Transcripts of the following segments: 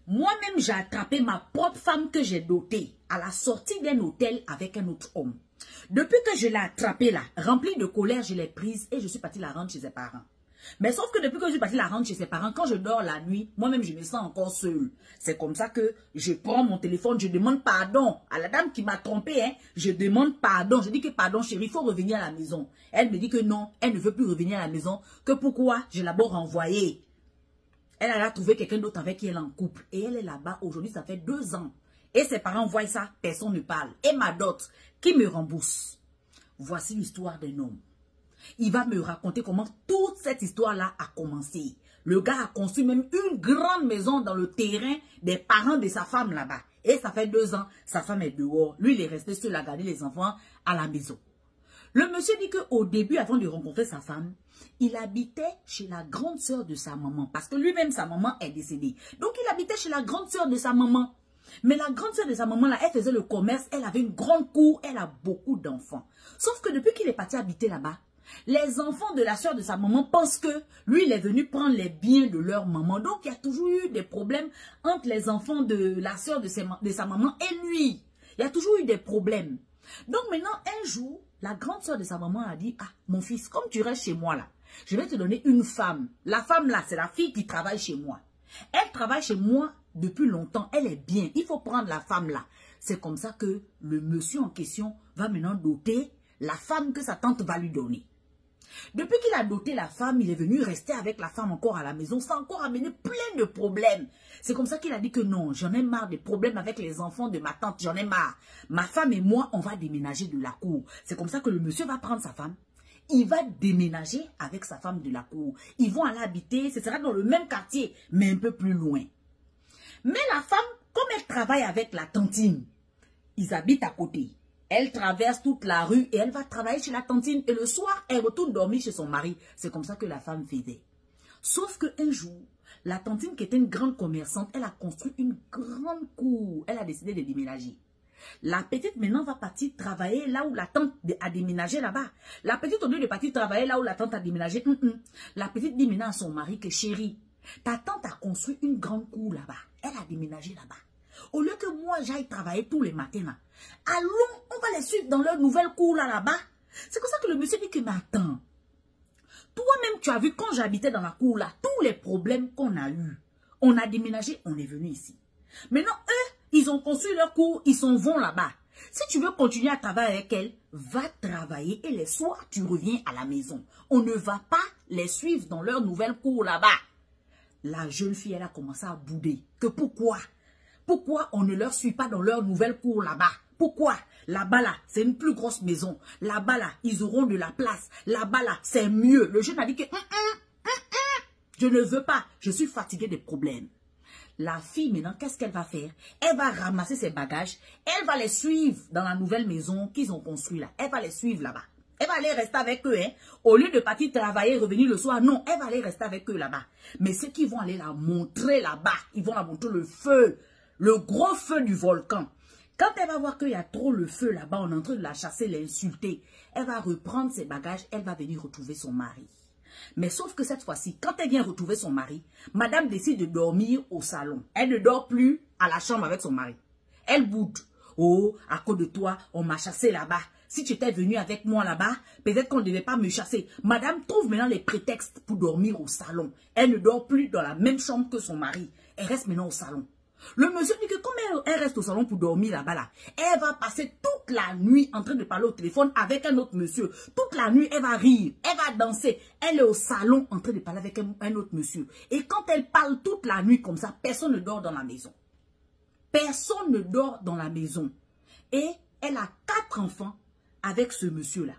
Moi-même, j'ai attrapé ma propre femme que j'ai dotée à la sortie d'un hôtel avec un autre homme. Depuis que je l'ai attrapée là, remplie de colère, je l'ai prise et je suis partie la rendre chez ses parents. Mais sauf que depuis que je suis partie la rendre chez ses parents, quand je dors la nuit, moi-même, je me sens encore seule. C'est comme ça que je prends mon téléphone, je demande pardon à la dame qui m'a trompée. Hein, je demande pardon. Je dis que pardon, chérie, il faut revenir à la maison. Elle me dit que non, elle ne veut plus revenir à la maison. Que pourquoi? Je l'ai d'abord renvoyée. Elle a trouvé quelqu'un d'autre avec qui elle est en couple. Et elle est là-bas. Aujourd'hui, ça fait 2 ans. Et ses parents voient ça, personne ne parle. Et ma dot, qui me rembourse. Voici l'histoire d'un homme. Il va me raconter comment toute cette histoire-là a commencé. Le gars a construit même une grande maison dans le terrain des parents de sa femme là-bas. Et ça fait 2 ans, sa femme est dehors. Lui, il est resté seul à garder les enfants à la maison. Le monsieur dit qu'au début, avant de rencontrer sa femme, il habitait chez la grande sœur de sa maman. Parce que lui-même, sa maman est décédée. Donc, il habitait chez la grande sœur de sa maman. Mais la grande sœur de sa maman, là, elle faisait le commerce. Elle avait une grande cour. Elle a beaucoup d'enfants. Sauf que depuis qu'il est parti habiter là-bas, les enfants de la sœur de sa maman pensent que lui, il est venu prendre les biens de leur maman. Donc, il y a toujours eu des problèmes entre les enfants de la sœur de sa maman et lui. Il y a toujours eu des problèmes. Donc, maintenant, un jour, la grande sœur de sa maman a dit, ah, mon fils, comme tu restes chez moi là, je vais te donner une femme. La femme là, c'est la fille qui travaille chez moi. Elle travaille chez moi depuis longtemps. Elle est bien. Il faut prendre la femme là. C'est comme ça que le monsieur en question va maintenant doter la femme que sa tante va lui donner. Depuis qu'il a doté la femme, il est venu rester avec la femme encore à la maison. Ça a encore amené plein de problèmes. C'est comme ça qu'il a dit que non, j'en ai marre des problèmes avec les enfants de ma tante. J'en ai marre. Ma femme et moi, on va déménager de la cour. C'est comme ça que le monsieur va prendre sa femme. Il va déménager avec sa femme de la cour. Ils vont aller habiter, ce sera dans le même quartier, mais un peu plus loin. Mais la femme, comme elle travaille avec la tantine, ils habitent à côté. Elle traverse toute la rue et elle va travailler chez la tantine. Et le soir, elle retourne dormir chez son mari. C'est comme ça que la femme faisait. Sauf qu'un jour, la tantine qui était une grande commerçante, elle a construit une grande cour. Elle a décidé de déménager. La petite maintenant va partir travailler là où la tante a déménagé là-bas. La petite au lieu de partir travailler là où la tante a déménagé, la petite dit maintenant à son mari que chérie, ta tante a construit une grande cour là-bas. Elle a déménagé là-bas. Au lieu que moi j'aille travailler tous les matins là, allons, on va les suivre dans leur nouvelle cour là-bas. C'est comme ça que le monsieur dit que mais attends, toi-même tu as vu quand j'habitais dans la cour là, tous les problèmes qu'on a eu. On a déménagé, on est venu ici. Maintenant eux, ils ont construit leur cour, ils s'en vont là-bas. Si tu veux continuer à travailler avec elle, va travailler et les soirs tu reviens à la maison. On ne va pas les suivre dans leur nouvelle cour là-bas. La jeune fille, elle a commencé à bouder. Que pourquoi? Pourquoi on ne leur suit pas dans leur nouvelle cour là-bas? Pourquoi? Là-bas là, c'est une plus grosse maison. Là-bas là, ils auront de la place. Là-bas là, c'est mieux. Le jeune a dit que je ne veux pas. Je suis fatiguée des problèmes. La fille maintenant, qu'est-ce qu'elle va faire? Elle va ramasser ses bagages. Elle va les suivre dans la nouvelle maison qu'ils ont construite là. Elle va les suivre là-bas. Elle va aller rester avec eux. Hein. Au lieu de partir travailler et revenir le soir, non, elle va aller rester avec eux là-bas. Mais ceux qui vont aller la montrer là-bas, ils vont la montrer le feu. Le gros feu du volcan. Quand elle va voir qu'il y a trop le feu là-bas, on est en train de la chasser, l'insulter. Elle va reprendre ses bagages, elle va venir retrouver son mari. Mais sauf que cette fois-ci, quand elle vient retrouver son mari, madame décide de dormir au salon. Elle ne dort plus à la chambre avec son mari. Elle boude. Oh, à cause de toi, on m'a chassé là-bas. Si tu étais venu avec moi là-bas, peut-être qu'on ne devait pas me chasser. Madame trouve maintenant les prétextes pour dormir au salon. Elle ne dort plus dans la même chambre que son mari. Elle reste maintenant au salon. Le monsieur dit que comme elle reste au salon pour dormir là-bas, là, elle va passer toute la nuit en train de parler au téléphone avec un autre monsieur. Toute la nuit, elle va rire, elle va danser. Elle est au salon en train de parler avec un autre monsieur. Et quand elle parle toute la nuit comme ça, personne ne dort dans la maison. Personne ne dort dans la maison. Et elle a 4 enfants avec ce monsieur-là.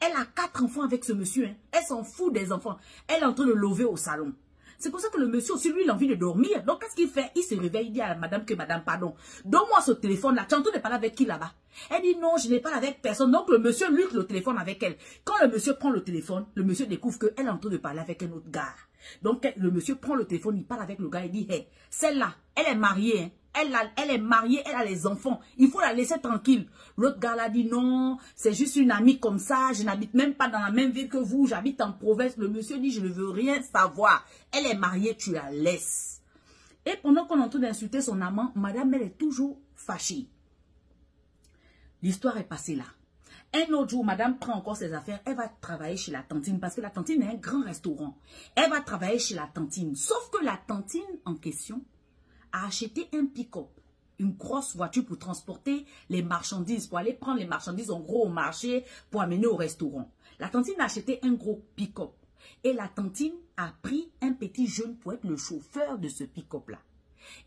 Elle a 4 enfants avec ce monsieur. Hein. Elle s'en fout des enfants. Elle est en train de lever au salon. C'est pour ça que le monsieur aussi, lui, il a envie de dormir. Donc, qu'est-ce qu'il fait? Il se réveille, il dit à la madame que madame, pardon, donne-moi ce téléphone-là. Tu es en train de parler avec qui là-bas? Elle dit non, je n'ai pas avec personne. Donc, le monsieur lutte le téléphone avec elle. Quand le monsieur prend le téléphone, le monsieur découvre qu'elle est en train de parler avec un autre gars. Donc, le monsieur prend le téléphone, il parle avec le gars, il dit, hey, celle-là, elle est mariée, hein. Elle est mariée, elle a les enfants. Il faut la laisser tranquille. L'autre gars l'a dit non, c'est juste une amie comme ça. Je n'habite même pas dans la même ville que vous. J'habite en province. Le monsieur dit je ne veux rien savoir. Elle est mariée, tu la laisses. Et pendant qu'on est en train d'insulter son amant, madame, elle est toujours fâchée. L'histoire est passée là. Un autre jour, madame prend encore ses affaires, elle va travailler chez la tantine parce que la tantine est un grand restaurant. Elle va travailler chez la tantine. Sauf que la tantine en question a acheté un pick-up, une grosse voiture pour transporter les marchandises, pour aller prendre les marchandises en gros au marché pour amener au restaurant. La tantine a acheté un gros pick-up et la tantine a pris un petit jeune pour être le chauffeur de ce pick-up là.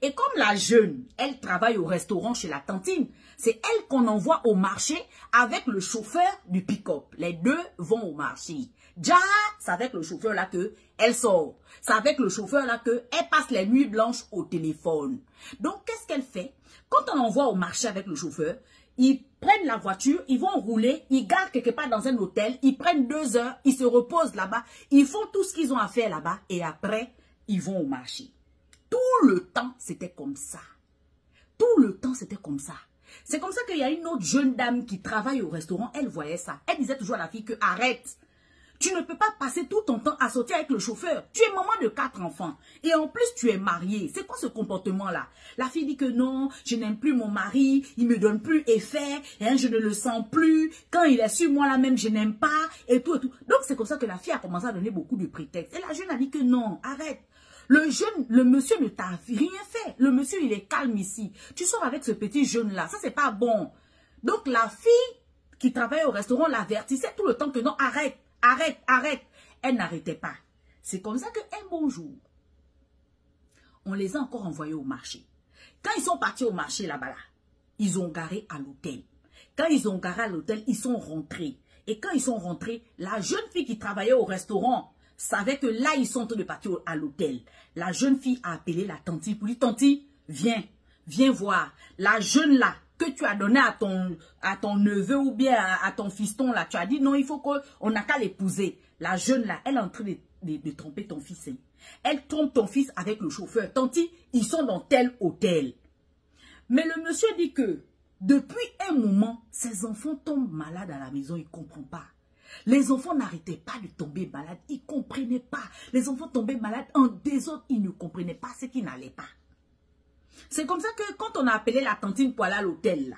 Et comme la jeune, elle travaille au restaurant chez la tantine, c'est elle qu'on envoie au marché avec le chauffeur du pick-up. Les deux vont au marché. Déjà, c'est avec le chauffeur là que elle sort. C'est avec le chauffeur là que elle passe les nuits blanches au téléphone. Donc, qu'est-ce qu'elle fait? Quand on envoie au marché avec le chauffeur, ils prennent la voiture, ils vont rouler, ils gardent quelque part dans un hôtel, ils prennent 2 heures, ils se reposent là-bas, ils font tout ce qu'ils ont à faire là-bas et après, ils vont au marché. Tout le temps, c'était comme ça. Tout le temps, c'était comme ça. C'est comme ça qu'il y a une autre jeune dame qui travaille au restaurant. Elle voyait ça. Elle disait toujours à la fille que arrête. Tu ne peux pas passer tout ton temps à sortir avec le chauffeur. Tu es maman de 4 enfants. Et en plus, tu es mariée. C'est quoi ce comportement-là? La fille dit que non, je n'aime plus mon mari. Il me donne plus effet. Hein, je ne le sens plus. Quand il est sur moi là même, je n'aime pas. Et tout et tout. Donc, c'est comme ça que la fille a commencé à donner beaucoup de prétextes. Et la jeune a dit que non, arrête. Le monsieur ne t'a rien fait. Le monsieur, il est calme ici. Tu sors avec ce petit jeune-là. Ça, c'est pas bon. Donc, la fille qui travaille au restaurant l'avertissait tout le temps que non, arrête, arrête, arrête. Elle n'arrêtait pas. C'est comme ça qu'un bon jour, on les a encore envoyés au marché. Quand ils sont partis au marché là-bas, là, ils ont garé à l'hôtel. Quand ils ont garé à l'hôtel, ils sont rentrés. Et quand ils sont rentrés, la jeune fille qui travaillait au restaurant savait que là, ils sont en train de partir à l'hôtel. La jeune fille a appelé la tantine pour lui, tanti, viens voir. La jeune là, que tu as donné à ton neveu ou bien à ton fiston là, tu as dit non, il faut qu'on n'a qu'à l'épouser. La jeune là, elle est en train de tromper ton fils. Hein. Elle trompe ton fils avec le chauffeur. Tanti, ils sont dans tel hôtel. Mais le monsieur dit que depuis un moment, ses enfants tombent malades à la maison, il ne comprend pas. Les enfants n'arrêtaient pas de tomber malades, ils ne comprenaient pas. Les enfants tombaient malades en désordre, ils ne comprenaient pas ce qui n'allait pas. C'est comme ça que quand on a appelé la tantine pour aller à l'hôtel, là,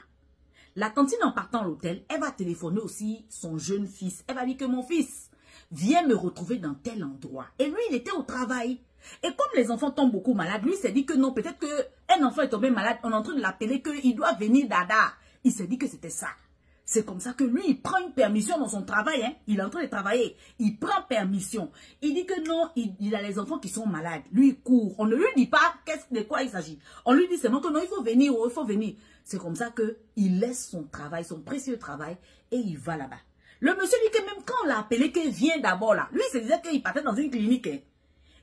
la tantine en partant à l'hôtel, elle va téléphoner aussi son jeune fils. Elle va dire que mon fils, viens me retrouver dans tel endroit. Et lui, il était au travail. Et comme les enfants tombent beaucoup malades, lui s'est dit que non, peut-être qu'un enfant est tombé malade, on est en train de l'appeler qu'il doit venir dada. Il s'est dit que c'était ça. C'est comme ça que lui, il prend une permission dans son travail. Hein. Il est en train de travailler. Il prend permission. Il dit que non, il a les enfants qui sont malades. Lui, il court. On ne lui dit pas de quoi il s'agit. On lui dit seulement que non, il faut venir, il faut venir. C'est comme ça qu'il laisse son travail, son précieux travail, et il va là-bas. Le monsieur dit que même quand on l'a appelé, qu'il vient d'abord là, lui, il se disait qu'il partait dans une clinique. Hein.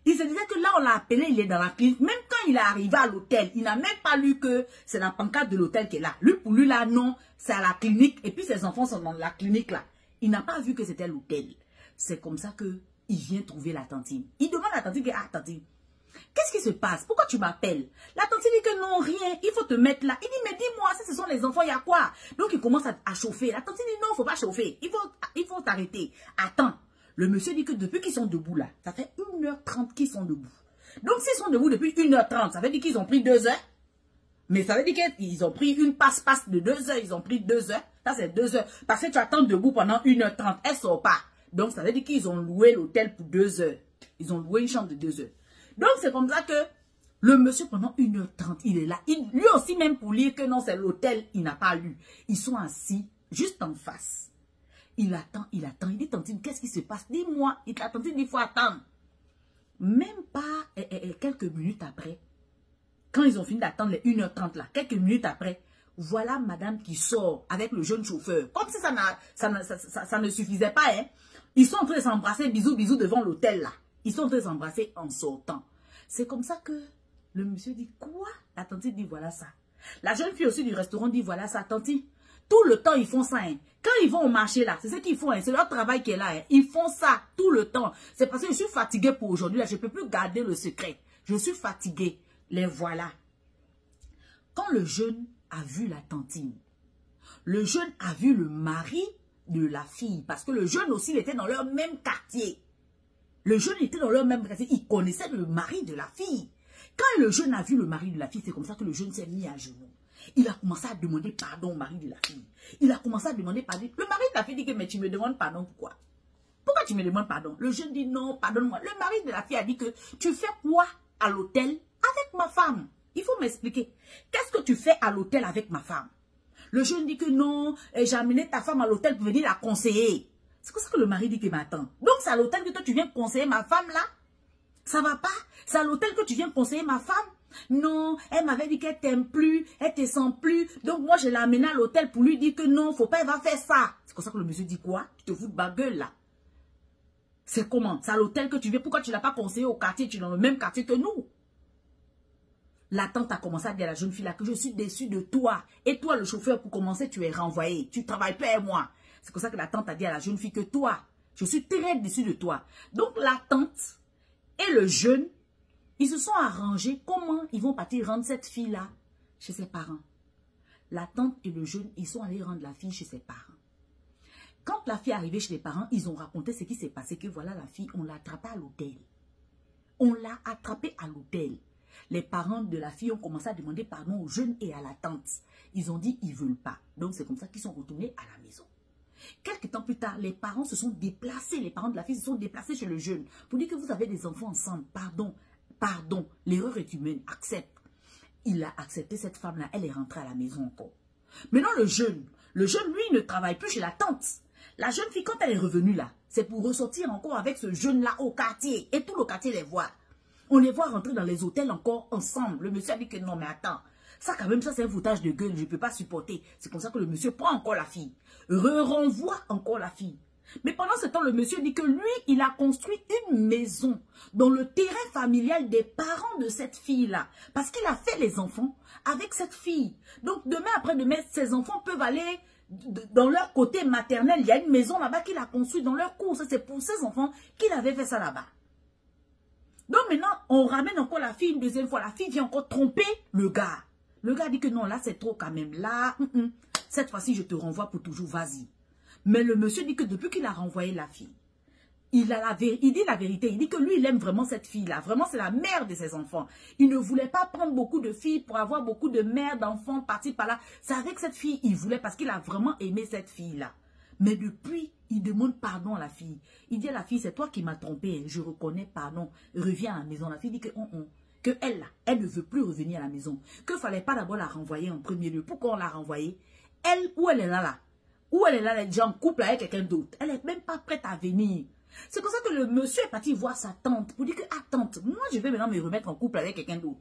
Il se disait que là, on l'a appelé, il est dans la clinique. Même quand il est arrivé à l'hôtel, il n'a même pas lu que c'est la pancarte de l'hôtel qui est là. Lui, pour lui, là, non, c'est à la clinique. Et puis, ses enfants sont dans la clinique, là. Il n'a pas vu que c'était l'hôtel. C'est comme ça qu'il vient trouver la tantine. Il demande à la tantine, ah, tantine, qu'est-ce qui se passe? Pourquoi tu m'appelles? La tantine dit que non, rien, il faut te mettre là. Il dit, mais dis-moi, si ce sont les enfants, il y a quoi? Donc, il commence à chauffer. La tantine dit, non, il ne faut pas chauffer. Il faut t'arrêter. Attends. Le monsieur dit que depuis qu'ils sont debout là, ça fait 1h30 qu'ils sont debout. Donc s'ils sont debout depuis 1h30, ça veut dire qu'ils ont pris 2 heures. Mais ça veut dire qu'ils ont pris une passe-passe de 2 heures, ils ont pris 2 heures. Ça c'est 2 heures. Parce que tu attends debout pendant 1h30, elle ne sort pas. Donc ça veut dire qu'ils ont loué l'hôtel pour 2 heures. Ils ont loué une chambre de 2 heures. Donc c'est comme ça que le monsieur pendant 1h30, il est là. Lui aussi même pour lire que non c'est l'hôtel, il n'a pas lu. Ils sont assis juste en face. Il attend, il dit, tantine, qu'est-ce qui se passe? Dis-moi. La tantine dit, il faut attendre. Même pas quelques minutes après, quand ils ont fini d'attendre les 1h30 là, quelques minutes après, voilà madame qui sort avec le jeune chauffeur. Comme si ça ne suffisait pas, hein. Ils sont en train de s'embrasser, bisous, bisous devant l'hôtel là. Ils sont en train de s'embrasser en sortant. C'est comme ça que le monsieur dit, quoi? La tantine dit, voilà ça. La jeune fille aussi du restaurant dit, voilà ça, tantine. Tout le temps, ils font ça. Hein. Quand ils vont au marché, là, c'est ce qu'ils font. Hein. C'est leur travail qui est là. Hein. Ils font ça tout le temps. C'est parce que je suis fatiguée pour aujourd'hui. Je ne peux plus garder le secret. Je suis fatiguée. Les voilà. Quand le jeune a vu la tantine, le jeune a vu le mari de la fille. Parce que le jeune aussi, il était dans leur même quartier. Le jeune était dans leur même quartier. Il connaissait le mari de la fille. Quand le jeune a vu le mari de la fille, c'est comme ça que le jeune s'est mis à genoux. Il a commencé à demander pardon au mari de la fille. Il a commencé à demander pardon. Le mari de la fille dit que mais tu me demandes pardon pourquoi? Pourquoi tu me demandes pardon? Le jeune dit non, pardonne-moi. Le mari de la fille a dit que tu fais quoi à l'hôtel avec ma femme? Il faut m'expliquer. Qu'est-ce que tu fais à l'hôtel avec ma femme? Le jeune dit que non, j'ai amené ta femme à l'hôtel pour venir la conseiller. C'est comme ça que le mari dit que m'attend. Donc c'est à l'hôtel que toi tu viens conseiller ma femme là? Ça va pas? C'est à l'hôtel que tu viens conseiller ma femme? Non, elle m'avait dit qu'elle t'aime plus, elle te sent plus. Donc moi je l'ai amenée à l'hôtel pour lui dire que non, faut pas, elle va faire ça. C'est comme ça que le monsieur dit quoi? Tu te fous de ma gueule là. C'est comment? C'est à l'hôtel que tu viens. Pourquoi tu ne l'as pas conseillé au quartier? Tu es dans le même quartier que nous. La tante a commencé à dire à la jeune fille là que je suis déçue de toi. Et toi, le chauffeur, pour commencer, tu es renvoyé. Tu ne travailles pas avec moi. C'est comme ça que la tante a dit à la jeune fille que toi, je suis très déçue de toi. Donc la tante et le jeune, ils se sont arrangés. Comment ils vont partir rendre cette fille-là chez ses parents? La tante et le jeune, ils sont allés rendre la fille chez ses parents. Quand la fille est arrivée chez les parents, ils ont raconté ce qui s'est passé, que voilà la fille, on l'a attrapée à l'hôtel. On l'a attrapée à l'hôtel. Les parents de la fille ont commencé à demander pardon au jeune et à la tante. Ils ont dit ils ne veulent pas. Donc c'est comme ça qu'ils sont retournés à la maison. Quelques temps plus tard, les parents se sont déplacés, les parents de la fille se sont déplacés chez le jeune pour dire que vous avez des enfants ensemble. Pardon, pardon, l'erreur est humaine, accepte. Il a accepté cette femme-là, elle est rentrée à la maison encore. Maintenant le jeune, lui, ne travaille plus chez la tante. La jeune fille, quand elle est revenue là, c'est pour ressortir encore avec ce jeune-là au quartier. Et tout le quartier les voit. On les voit rentrer dans les hôtels encore ensemble. Le monsieur a dit que non, mais attends. Ça, quand même, ça, c'est un foutage de gueule. Je ne peux pas supporter. C'est comme ça que le monsieur prend encore la fille. Renvoie encore la fille. Mais pendant ce temps, le monsieur dit que lui, il a construit une maison dans le terrain familial des parents de cette fille-là. Parce qu'il a fait les enfants avec cette fille. Donc, demain après-demain, ses enfants peuvent aller dans leur côté maternel. Il y a une maison là-bas qu'il a construite dans leur cour. C'est pour ses enfants qu'il avait fait ça là-bas. Donc maintenant, on ramène encore la fille une deuxième fois. La fille vient encore tromper le gars. Le gars dit que non, là c'est trop quand même. Là, cette fois-ci, je te renvoie pour toujours, vas-y. Mais le monsieur dit que depuis qu'il a renvoyé la fille, il dit la vérité. Il dit que lui, il aime vraiment cette fille-là. Vraiment, c'est la mère de ses enfants. Il ne voulait pas prendre beaucoup de filles pour avoir beaucoup de mères, d'enfants, partis par là. C'est avec cette fille, il voulait parce qu'il a vraiment aimé cette fille-là. Mais depuis, il demande pardon à la fille. Il dit à la fille, c'est toi qui m'as trompé. Je reconnais, pardon. Reviens à la maison. La fille dit que elle, là, elle ne veut plus revenir à la maison. Qu'il ne fallait pas d'abord la renvoyer en premier lieu. Pourquoi on l'a renvoyée? Elle, où elle est là? Où elle est là, elle est déjà en couple avec quelqu'un d'autre. Elle n'est même pas prête à venir. C'est comme ça que le monsieur est parti voir sa tante pour dire que, ah tante, moi je vais maintenant me remettre en couple avec quelqu'un d'autre.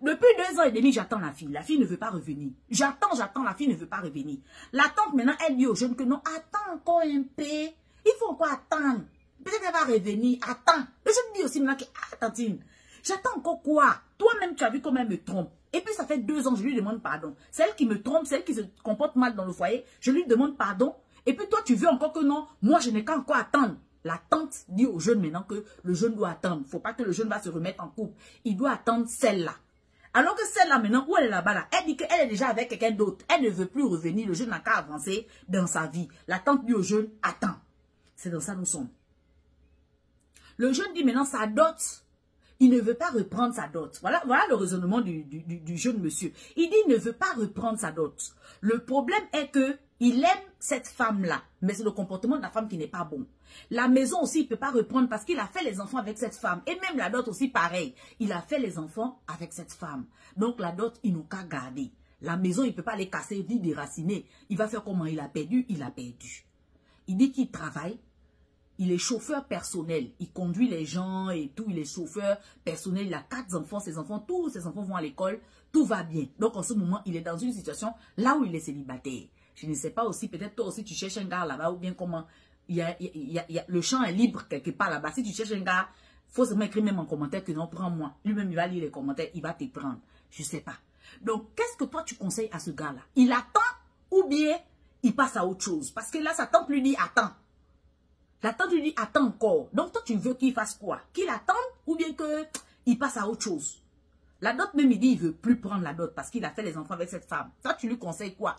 Depuis 2 ans et demi, j'attends la fille. La fille ne veut pas revenir. J'attends, la fille ne veut pas revenir. La tante maintenant, elle dit aux jeunes que non, attends encore un peu. Il faut encore attendre. Peut-être qu'elle va revenir. Attends. Le jeune dit aussi maintenant que, ah tantine, j'attends encore quoi? Toi-même, tu as vu comment elle me trompe. Et puis ça fait 2 ans, je lui demande pardon. C'est elle qui me trompe, c'est elle qui se comporte mal dans le foyer. Je lui demande pardon. Et puis toi, tu veux encore que non. Moi, je n'ai qu'à encore attendre. La tante dit au jeune maintenant que le jeune doit attendre. Il ne faut pas que le jeune va se remettre en couple. Il doit attendre celle-là. Alors que celle-là maintenant, où elle est là-bas là, elle dit qu'elle est déjà avec quelqu'un d'autre. Elle ne veut plus revenir. Le jeune n'a qu'à avancer dans sa vie. La tante dit au jeune, attends. C'est dans ça nous sommes. Le jeune dit maintenant sa dot. Il ne veut pas reprendre sa dot. Voilà le raisonnement du jeune monsieur. Il dit il ne veut pas reprendre sa dot. Le problème est que il aime cette femme-là. Mais c'est le comportement de la femme qui n'est pas bon. La maison aussi, il ne peut pas reprendre parce qu'il a fait les enfants avec cette femme. Et même la dot aussi, pareil. Il a fait les enfants avec cette femme. Donc la dot, ils n'ont qu'à garder. La maison, il ne peut pas les casser ni déraciner. Il va faire comment? Il a perdu, il a perdu. Il dit qu'il travaille. Il est chauffeur personnel. Il conduit les gens et tout. Il est chauffeur personnel. Il a 4 enfants. Tous ses enfants vont à l'école. Tout va bien. Donc en ce moment, il est dans une situation là où il est célibataire. Je ne sais pas aussi, peut-être toi aussi tu cherches un gars là-bas ou bien comment. Le champ est libre quelque part là-bas. Si tu cherches un gars, il faut seulement écrire même en commentaire que non, prends-moi. Lui-même, il va lire les commentaires, il va te prendre. Je ne sais pas. Donc, qu'est-ce que toi tu conseilles à ce gars-là? Il attend ou bien il passe à autre chose? Parce que là, sa tante lui dit attends. La tante lui dit attends encore. Donc, toi, tu veux qu'il fasse quoi? Qu'il attende ou bien qu'il passe à autre chose? La dot même, il dit il ne veut plus prendre la dot parce qu'il a fait les enfants avec cette femme. Toi, tu lui conseilles quoi?